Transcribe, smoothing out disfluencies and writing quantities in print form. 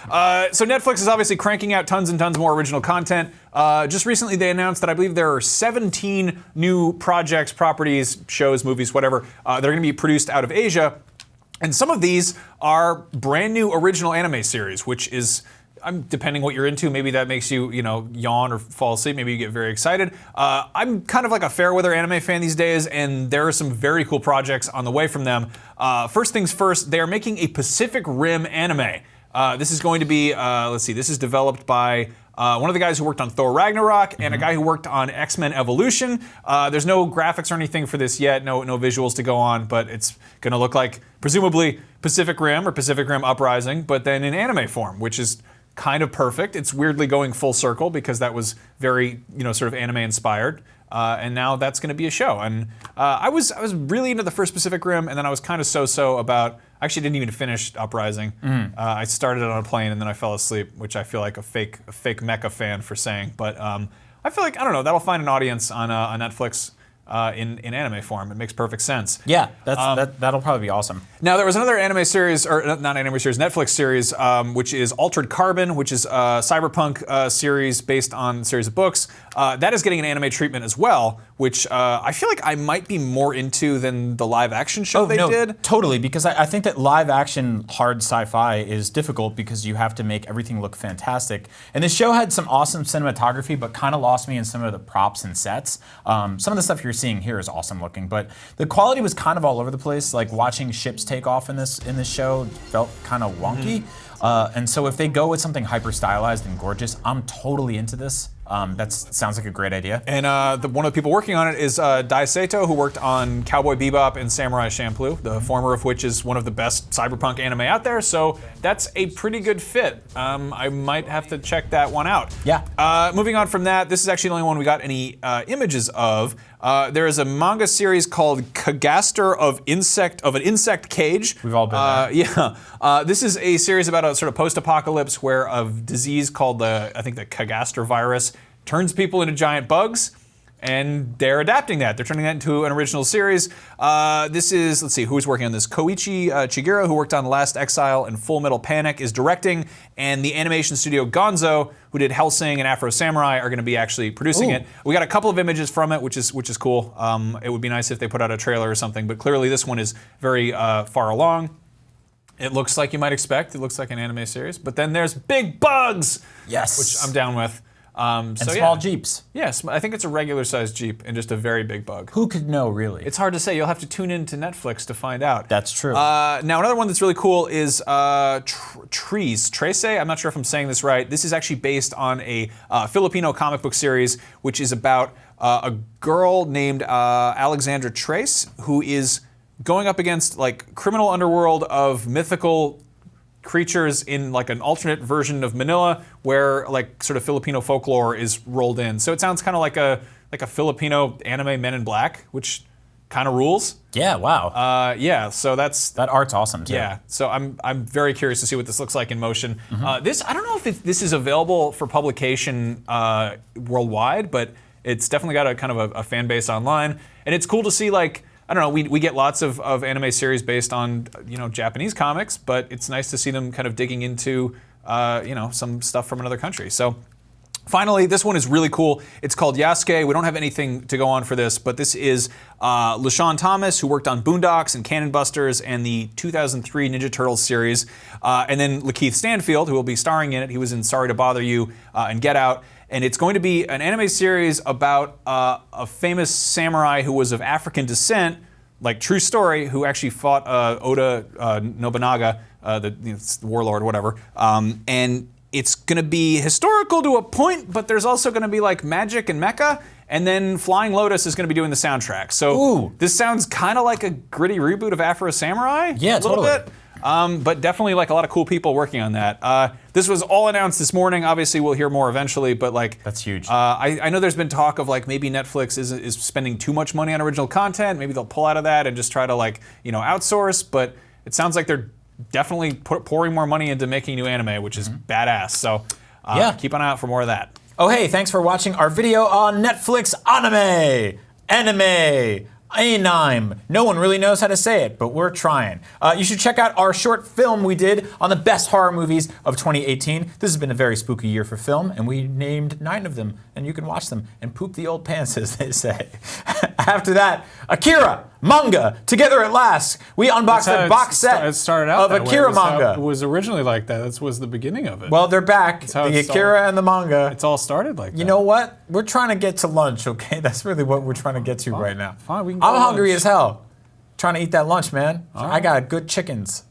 So Netflix is obviously cranking out tons and tons more original content. Just recently they announced that I believe there are 17 new projects, properties, shows, movies, whatever, that are going to be produced out of Asia. And some of these are brand new original anime series, which is, depending what you're into, maybe that makes you, yawn or fall asleep. Maybe you get very excited. I'm kind of like a fair weather anime fan these days, and there are some very cool projects on the way from them. First things first, they are making a Pacific Rim anime. This is going to be, this is developed by one of the guys who worked on Thor Ragnarok and a guy who worked on X-Men Evolution. There's no graphics or anything for this yet, no visuals to go on, but it's going to look like, presumably, Pacific Rim or Pacific Rim Uprising, but then in anime form, which is kind of perfect. It's weirdly going full circle because that was very, sort of anime inspired. And now that's going to be a show. And I was really into the first Pacific Rim, and then I was kind of so-so about. I actually didn't even finish Uprising. I started it on a plane and then I fell asleep, which I feel like a fake mecha fan for saying. But I feel like, I don't know, that'll find an audience on Netflix. In anime form. It makes perfect sense. Yeah, that'll probably be awesome. Now, there was another anime series, or not anime series, Netflix series, which is Altered Carbon, which is a cyberpunk series based on a series of books. That is getting an anime treatment as well, which I feel like I might be more into than the live action show they did. Totally, because I think that live action hard sci-fi is difficult because you have to make everything look fantastic. And this show had some awesome cinematography, but kind of lost me in some of the props and sets. Some of the stuff you're seeing here is awesome looking, but the quality was kind of all over the place. Like watching ships take off in this show felt kind of wonky. And so if they go with something hyper stylized and gorgeous, I'm totally into this. That sounds like a great idea. And one of the people working on it is Dai Sato, who worked on Cowboy Bebop and Samurai Champloo, the former of which is one of the best cyberpunk anime out there. So that's a pretty good fit. I might have to check that one out. Yeah. Moving on from that, this is actually the only one we got any images of. There is a manga series called Kagaster of an Insect Cage. We've all been there. Yeah. This is a series about a sort of post-apocalypse where a disease called the Kagaster virus turns people into giant bugs, and they're adapting that. They're turning that into an original series. This is, let's see, who's working on this? Koichi Chigura, who worked on Last Exile and Full Metal Panic, is directing, and the animation studio Gonzo, who did Hellsing and Afro Samurai, are going to be actually producing it. We got a couple of images from it, which is cool. It would be nice if they put out a trailer or something, but clearly this one is very far along. It looks like you might expect. It looks like an anime series, but then there's big bugs, yes, which I'm down with. And small Jeeps. Yes, I think it's a regular sized Jeep and just a very big bug. Who could know, really? It's hard to say. You'll have to tune in to Netflix to find out. That's true. Now, another one that's really cool is Trace. I'm not sure if I'm saying this right. This is actually based on a Filipino comic book series, which is about a girl named Alexandra Trace, who is going up against like criminal underworld of mythical creatures in like an alternate version of Manila where like sort of Filipino folklore is rolled in. So it sounds kind of like a Filipino anime Men in Black, which kind of rules. Yeah, wow. Yeah, so that art's awesome too. Yeah, so I'm very curious to see what this looks like in motion. This, I don't know if this is available for publication worldwide, but it's definitely got a kind of a fan base online, and it's cool to see like, I don't know, we get lots of anime series based on, Japanese comics, but it's nice to see them kind of digging into, some stuff from another country. So finally, this one is really cool. It's called Yasuke. We don't have anything to go on for this, but this is LaShawn Thomas, who worked on Boondocks and Cannon Busters and the 2003 Ninja Turtles series, and then Lakeith Stanfield, who will be starring in it. He was in Sorry to Bother You and Get Out. And it's going to be an anime series about a famous samurai who was of African descent, like true story, who actually fought Oda Nobunaga, the warlord, whatever. And it's going to be historical to a point, but there's also going to be like magic and mecha. And then Flying Lotus is going to be doing the soundtrack. So this sounds kind of like a gritty reboot of Afro Samurai. Yeah, a little bit. But definitely like a lot of cool people working on that. This was all announced this morning. Obviously, we'll hear more eventually, but like that's huge. I know there's been talk of like maybe Netflix is spending too much money on original content. Maybe they'll pull out of that and just try to like outsource. But it sounds like they're definitely pouring more money into making new anime, which is badass. So keep an eye out for more of that. Oh hey, thanks for watching our video on Netflix anime. Anime. No one really knows how to say it, but we're trying. You should check out our short film we did on the best horror movies of 2018. This has been a very spooky year for film, and we named 9 of them, and you can watch them and poop the old pants, as they say. After that, Akira, manga, together at last. We unboxed a box set it started out of Akira manga. It was originally like that. That was the beginning of it. Well, they're back. how The it's Akira and the manga. it's all started like that. You know what? We're trying to get to lunch, okay? That's really what we're trying to get to right now. Fine, we can go I'm to hungry lunch. as hell. Trying to eat that lunch, man. I got good chickens.